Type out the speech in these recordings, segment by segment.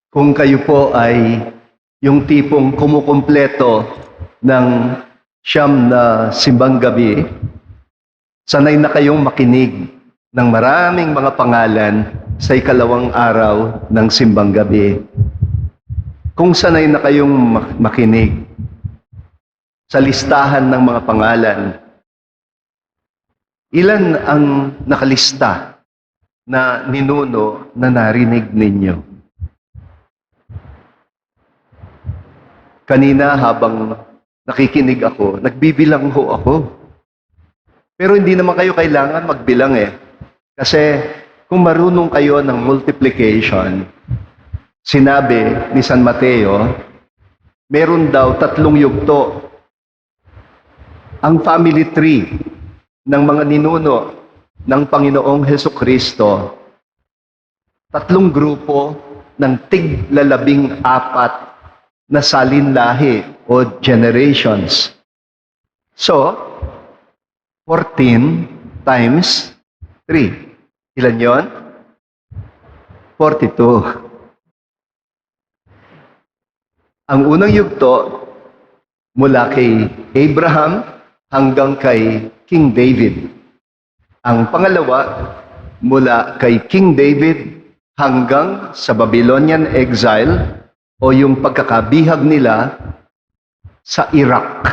Kung kayo po ay yung tipong kumukumpleto ng siyam na simbang gabi, sanay na kayong makinig ng maraming mga pangalan sa ikalawang araw ng simbang gabi. Kung sanay na kayong makinig sa listahan ng mga pangalan, ilan ang nakalista na ninuno na narinig ninyo? Kanina habang nakikinig ako, nagbibilang ho ako. Pero hindi naman kayo kailangan magbilang eh. Kasi kung marunong kayo ng multiplication, sinabi ni San Mateo, meron daw 3 yugto. Ang family tree ng mga ninuno ng Panginoong Hesukristo, 3 grupo ng tig-14 na salinlahi o generations. So, 14 times 3. Ilan yon? 42. Ang unang yugto, mula kay Abraham hanggang kay King David. Ang pangalawa, mula kay King David hanggang sa Babylonian exile o yung pagkakabihag nila sa Iraq.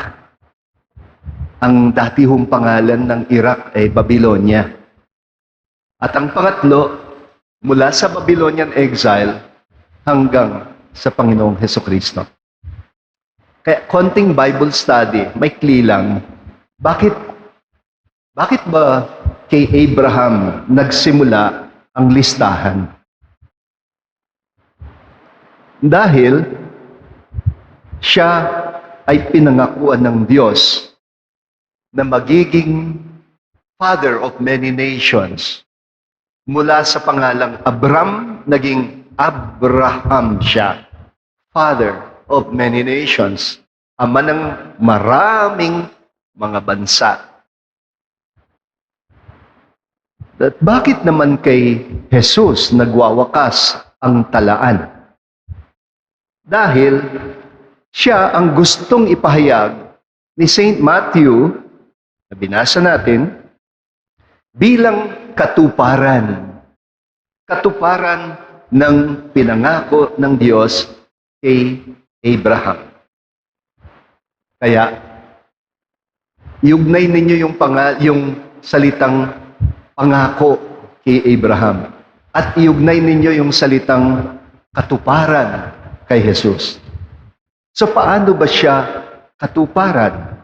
Ang dati hong pangalan ng Iraq ay Babylonia. At ang pangatlo, mula sa Babylonian exile hanggang sa Panginoong Hesukristo. Kaya konting Bible study, maikli lang. Bakit ba kay Abraham nagsimula ang listahan? Dahil siya ay pinangakuan ng Diyos na magiging father of many nations. Mula sa pangalang Abram, naging Abraham siya. Father of many nations. Ama ng maraming mga bansa. At bakit naman kay Jesus nagwawakas ang talaan? Dahil siya ang gustong ipahayag ni Saint Matthew, na binasa natin, bilang katuparan. Katuparan ng pinangako ng Diyos kay Abraham. Kaya, iugnay ninyo yung salitang pangako kay Abraham. At iugnay ninyo yung salitang katuparan kay Jesus. So paano ba siya katuparan?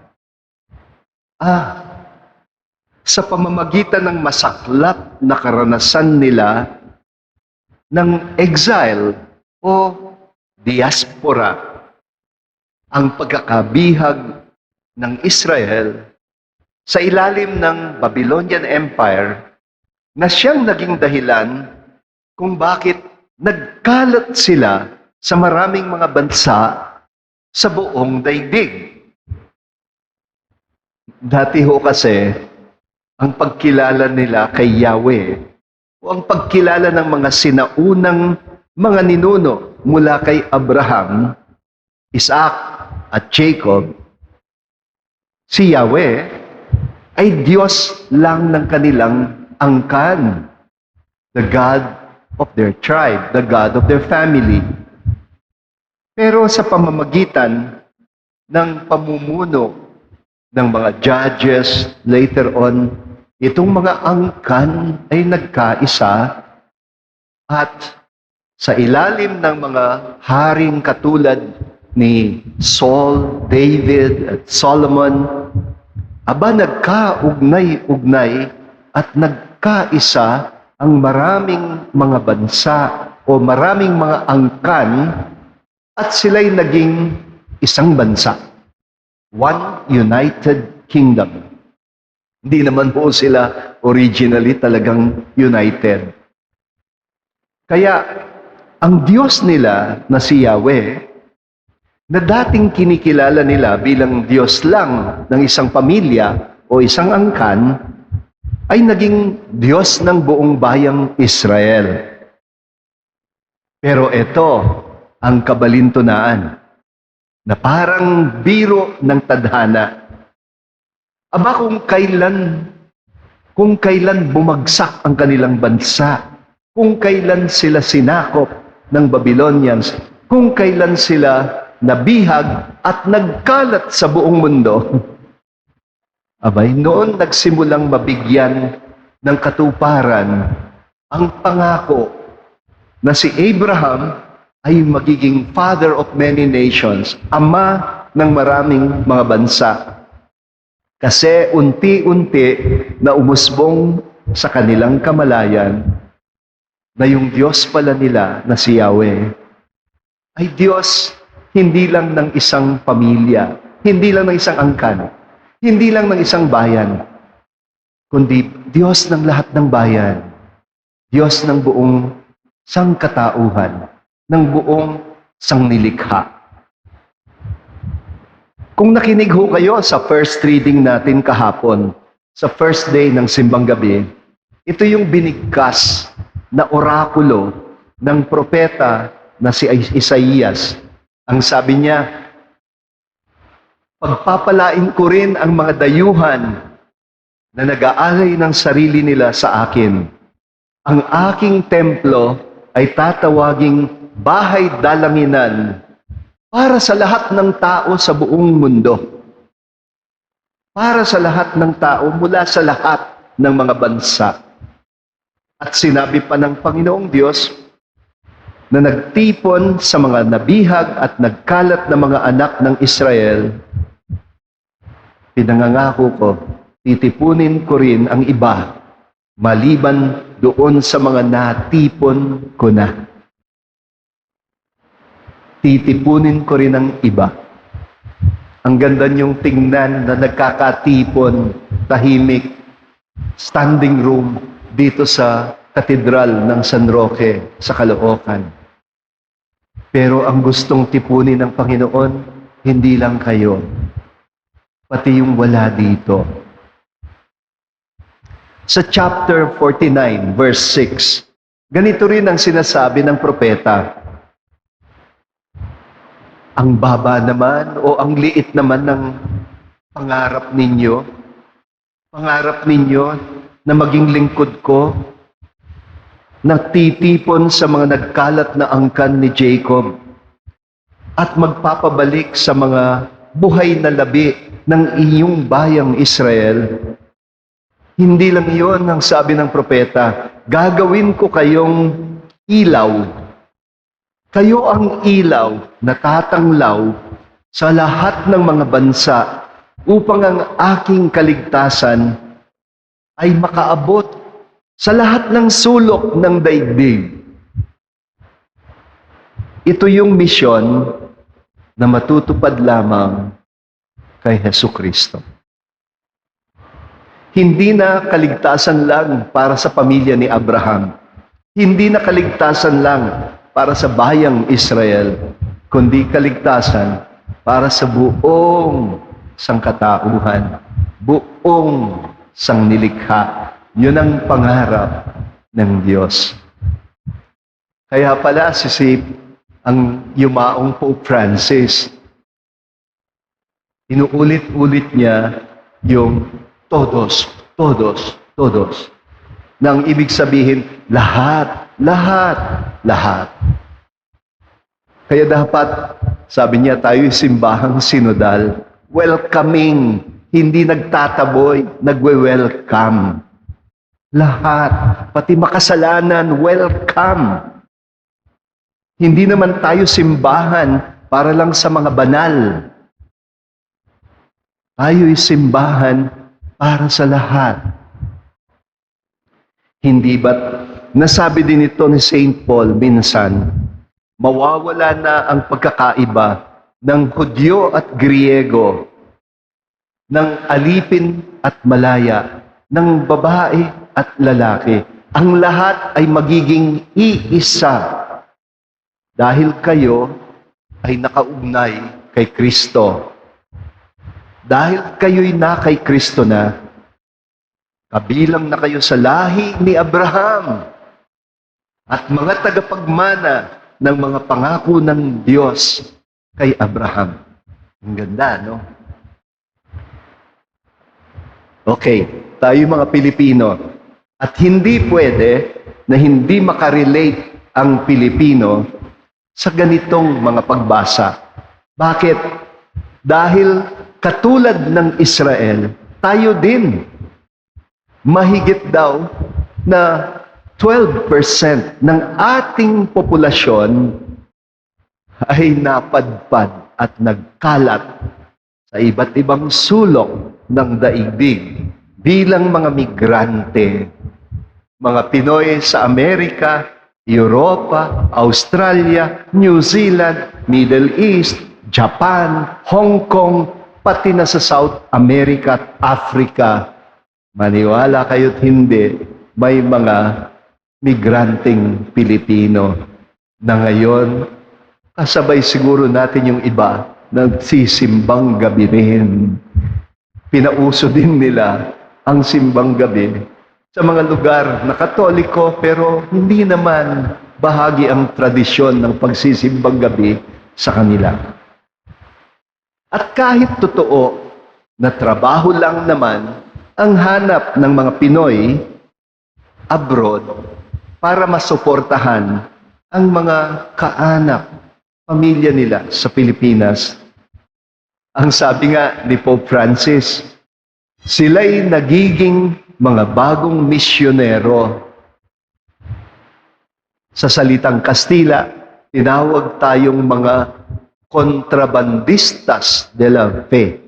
Sa pamamagitan ng masaklap na karanasan nila ng exile o diaspora, ang pagkakabihag ng Israel sa ilalim ng Babylonian Empire na siyang naging dahilan kung bakit nagkalat sila sa maraming mga bansa sa buong daigdig. Dati ho kasi, ang pagkilala nila kay Yahweh o ang pagkilala ng mga sinaunang mga ninuno mula kay Abraham, Isaac at Jacob, si Yahweh ay Diyos lang ng kanilang angkan. The God of their tribe, the God of their family. Pero sa pamamagitan ng pamumuno ng mga judges, later on, itong mga angkan ay nagkaisa at sa ilalim ng mga haring katulad ni Saul, David at Solomon, nagkaugnay-ugnay at nagkaisa ang maraming mga bansa o maraming mga angkan at sila'y naging isang bansa. One United Kingdom. Hindi naman po sila originally talagang united. Kaya, ang Diyos nila na si Yahweh, na dating kinikilala nila bilang Diyos lang ng isang pamilya o isang angkan, ay naging Diyos ng buong bayang Israel. Pero ito ang kabalintunaan na parang biro ng tadhana. Aba kung kailan bumagsak ang kanilang bansa, kung kailan sila sinakop ng Babylonians, kung kailan sila nabihag at nagkalat sa buong mundo, abay, noon nagsimulang mabigyan ng katuparan ang pangako na si Abraham ay magiging father of many nations, ama ng maraming mga bansa. Kasi unti-unti na umusbong sa kanilang kamalayan na yung Diyos pala nila na si Yahweh ay Diyos hindi lang ng isang pamilya, hindi lang ng isang angkan, hindi lang ng isang bayan, kundi Diyos ng lahat ng bayan, Diyos ng buong sangkatauhan, ng buong sangnilikha. Kung nakinig ho kayo sa first reading natin kahapon, sa first day ng Simbang Gabi, ito yung binigkas na orakulo ng propeta na si Isaías. Ang sabi niya, pagpapalain ko rin ang mga dayuhan na nag-aalay ng sarili nila sa akin. Ang aking templo ay tatawaging bahay dalanginan para sa lahat ng tao sa buong mundo. Para sa lahat ng tao mula sa lahat ng mga bansa. At sinabi pa ng Panginoong Diyos na nagtipon sa mga nabihag at nagkalat na mga anak ng Israel, pinangangako ko, titipunin ko rin ang iba maliban doon sa mga natipon ko na. Titipunin ko rin ang iba. Ang ganda niyong tingnan na nagkakatipon, tahimik, standing room dito sa katedral ng San Roque sa Caloocan. Pero ang gustong tipunin ng Panginoon, hindi lang kayo, pati yung wala dito. Sa chapter 49, verse 6, ganito rin ang sinasabi ng propeta. Ang baba naman o ang liit naman ng pangarap ninyo na maging lingkod ko, nagtitipon sa mga nagkalat na angkan ni Jacob at magpapabalik sa mga buhay na labi ng iyong bayang Israel. Hindi lang iyon ang sabi ng propeta, gagawin ko kayong ilaw. Kayo ang ilaw na tatanglaw sa lahat ng mga bansa upang ang aking kaligtasan ay makaabot sa lahat ng sulok ng daigdig. Ito yung misyon na matutupad lamang kay Hesukristo. Hindi na kaligtasan lang para sa pamilya ni Abraham. Hindi na kaligtasan lang para sa bayang Israel, kundi kaligtasan para sa buong sangkatauhan, buong sangnilikha. Yun ang pangarap ng Diyos. Kaya pala ang yumaong Pope Francis, inuulit-ulit niya yung todos, todos, todos. Na ang ibig sabihin, lahat, lahat, lahat. Kaya dapat, sabi niya, tayo simbahang sinodal, welcoming, hindi nagtataboy, nagwe-welcome. Lahat, pati makasalanan, welcome. Hindi naman tayo simbahan para lang sa mga banal. Tayo'y simbahan para sa lahat. Hindi ba't nasabi din ito ni St. Paul minsan, mawawala na ang pagkakaiba ng Hudyo at Griego, ng alipin at malaya, ng babae at lalaki. Ang lahat ay magiging iisa dahil kayo ay nakaugnay kay Kristo. Dahil kayo'y na kay Kristo na, kabilang na kayo sa lahi ni Abraham at mga tagapagmana ng mga pangako ng Diyos kay Abraham. Ang ganda, no? Okay, tayo mga Pilipino. At hindi pwede na hindi makarelate ang Pilipino sa ganitong mga pagbasa. Bakit? Dahil katulad ng Israel, tayo din mahigit daw na 12% ng ating populasyon ay napadpad at nagkalat sa iba't ibang sulok ng daigdig bilang mga migrante, mga Pinoy sa Amerika, Europa, Australia, New Zealand, Middle East, Japan, Hong Kong, pati na sa South America at Africa. Maniwala kayo't hindi, may mga migranteng Pilipino na ngayon, kasabay siguro natin yung iba, nagsisimbang gabi rin. Pinauso din nila ang simbang gabi sa mga lugar na Katoliko pero hindi naman bahagi ang tradisyon ng pagsisimbang gabi sa kanila. At kahit totoo na trabaho lang naman ang hanap ng mga Pinoy abroad para masuportahan ang mga kaanak, pamilya nila sa Pilipinas. Ang sabi nga ni Pope Francis, sila'y nagiging mga bagong misyonero. Sa salitang Kastila, tinawag tayong mga kontrabandistas de la fe.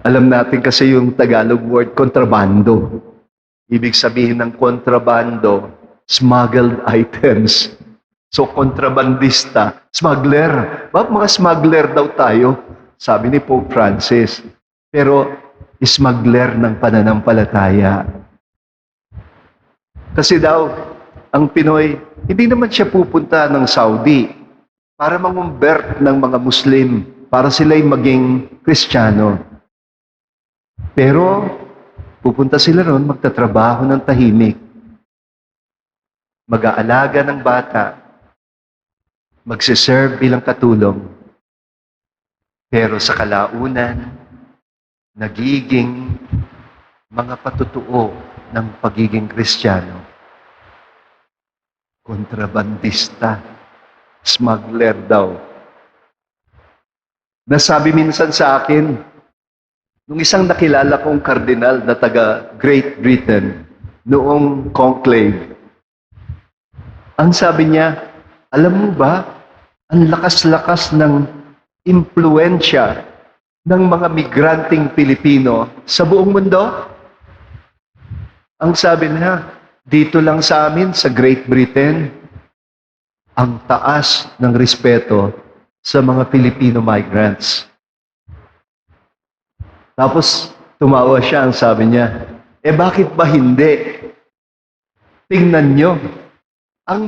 Alam natin kasi yung Tagalog word kontrabando. Ibig sabihin ng kontrabando, smuggled items. So kontrabandista, smuggler. Mga smuggler daw tayo, sabi ni Pope Francis. Pero smuggler ng pananampalataya. Kasi daw, ang Pinoy, hindi naman siya pupunta ng Saudi para mangumbert ng mga Muslim, para sila'y maging Kristiyano. Pero, pupunta sila ron, magtatrabaho ng tahimik, mag-aalaga ng bata, magsiserve bilang katulong. Pero sa kalaunan, nagiging mga patutuo ng pagiging Kristiyano. Kontrabandista, smuggler daw. Nasabi minsan sa akin, nung isang nakilala kong kardinal na taga Great Britain, noong conclave, ang sabi niya, alam mo ba, ang lakas-lakas ng impluensya ng mga migranteng Pilipino sa buong mundo? Ang sabi niya, dito lang sa amin, sa Great Britain, ang taas ng respeto sa mga Filipino migrants. Tapos, tumawa siya, ang sabi niya, bakit ba hindi? Tingnan nyo, ang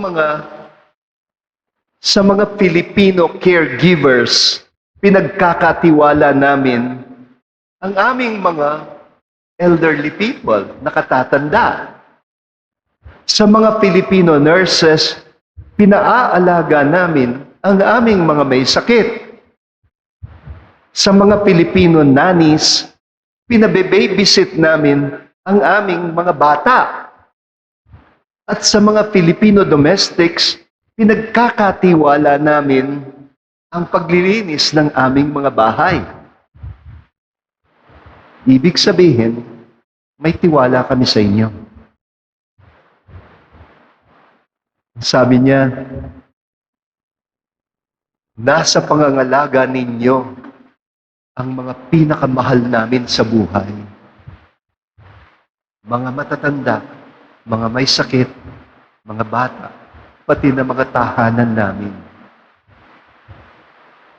sa mga Filipino caregivers, pinagkakatiwala namin ang aming mga elderly people, nakatatanda. Sa mga Filipino nurses, pinaaalaga namin ang aming mga may sakit. Sa mga Filipino nannies, pinabe-babysit namin ang aming mga bata. At sa mga Filipino domestics, pinagkakatiwala namin ang paglilinis ng aming mga bahay. Ibig sabihin, may tiwala kami sa inyo. Sabi niya, nasa pangangalaga ninyo ang mga pinakamahal namin sa buhay. Mga matatanda, mga may sakit, mga bata, pati na mga tahanan namin.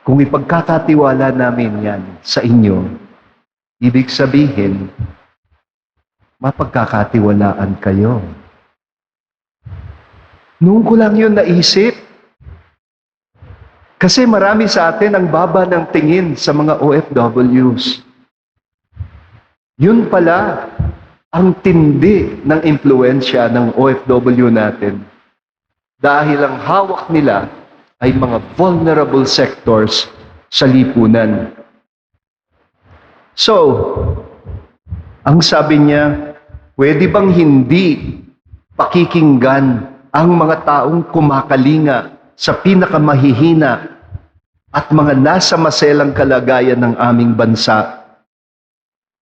Kung ipagkakatiwala namin yan sa inyo, ibig sabihin, mapagkakatiwalaan kayo. Noon ko lang yun naisip. Kasi marami sa atin ang baba ng tingin sa mga OFWs. Yun pala ang tindi ng impluensya ng OFW natin. dahil ang hawak nila ay mga vulnerable sectors sa lipunan. So, ang sabi niya, pwede bang hindi pakikinggan ang mga taong kumakalinga sa pinakamahihina at mga nasa maselang kalagayan ng aming bansa?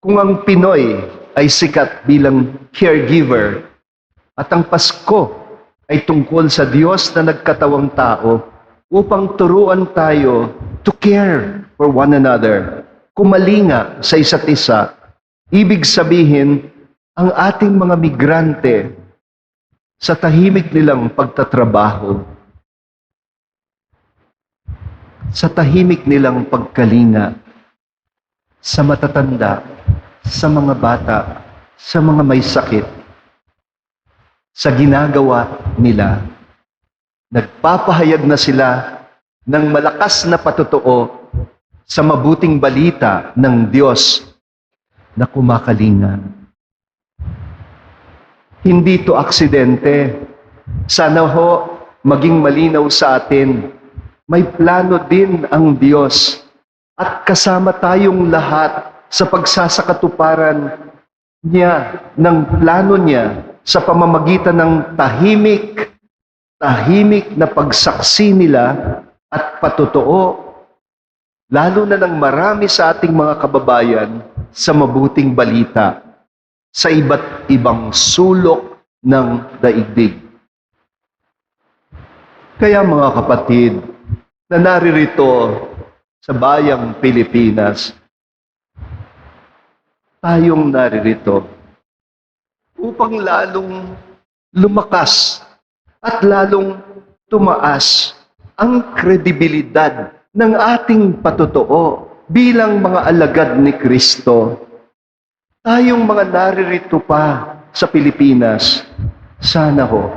Kung ang Pinoy ay sikat bilang caregiver at ang Pasko ay tungkol sa Diyos na nagkatawang tao upang turuan tayo to care for one another, kumalinga sa isa't isa, ibig sabihin, ang ating mga migrante sa tahimik nilang pagtatrabaho, sa tahimik nilang pagkalinga, sa matatanda, sa mga bata, sa mga may sakit, sa ginagawa nila, nagpapahayag na sila ng malakas na patotoo sa mabuting balita ng Diyos na kumakalinga. Hindi to aksidente. Sana ho maging malinaw sa atin. May plano din ang Diyos at kasama tayong lahat sa pagsasakatuparan niya, ng plano niya sa pamamagitan ng tahimik na pagsaksi nila at patotoo, lalo na ng marami sa ating mga kababayan sa mabuting balita sa iba't ibang sulok ng daigdig. Kaya mga kapatid, na naririto sa bayang Pilipinas, tayong naririto upang lalong lumakas at lalong tumaas ang kredibilidad ng ating patotoo bilang mga alagad ni Kristo. Tayong mga naririto pa sa Pilipinas, sana ho,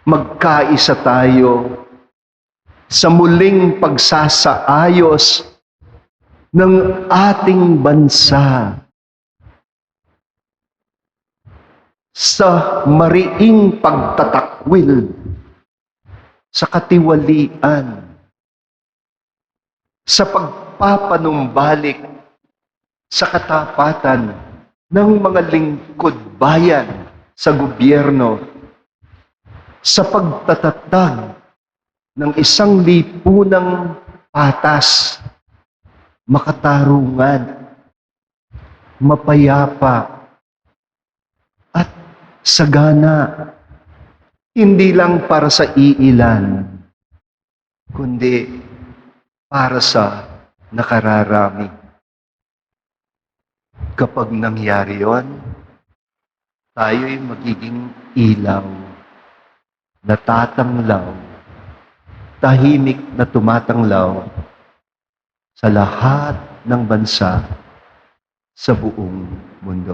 magkaisa tayo sa muling pagsasaayos ng ating bansa, sa mariing pagtatakwil, sa katiwalian, sa pagpapanumbalik sa katapatan ng mga lingkod bayan sa gobyerno, sa pagtatatag ng isang lipunang patas, makatarungan, mapayapa, at sagana, hindi lang para sa iilan, kundi para sa nakararami. Kapag nangyari yon, tayo'y magiging ilaw, natatanglaw, tahimik na tumatanglaw sa lahat ng bansa sa buong mundo.